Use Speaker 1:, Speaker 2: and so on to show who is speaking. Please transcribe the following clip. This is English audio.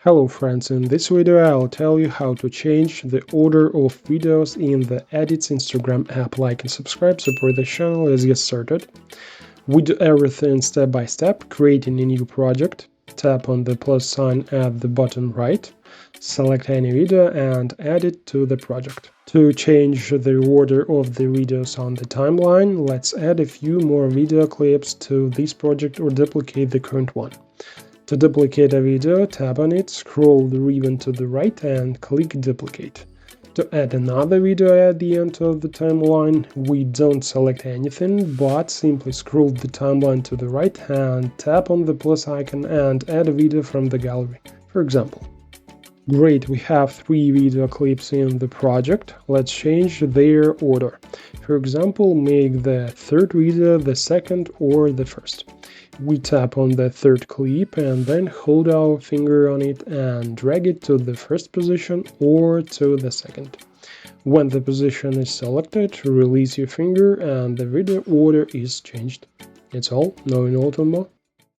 Speaker 1: Hello friends, in this video I'll tell you how to change the order of videos in the Edits Instagram app. Like and subscribe, support the channel. Let's get started. We do everything step by step. Creating a new project, tap on the plus sign at the bottom right, select any video and add it to the project. To change the order of the videos on the timeline, let's add a few more video clips to this project or duplicate the current one. To duplicate a video, tap on it, scroll the ribbon to the right and click Duplicate. To add another video at the end of the timeline, we don't select anything, but simply scroll the timeline to the right and tap on the plus icon and add a video from the gallery, for example. Great, we have 3 video clips in the project. Let's change their order. For example, make the third video the second or the first. We tap on the third clip and then hold our finger on it and drag it to the first position or to the second. When the position is selected, release your finger and the video order is changed. It's all, no more.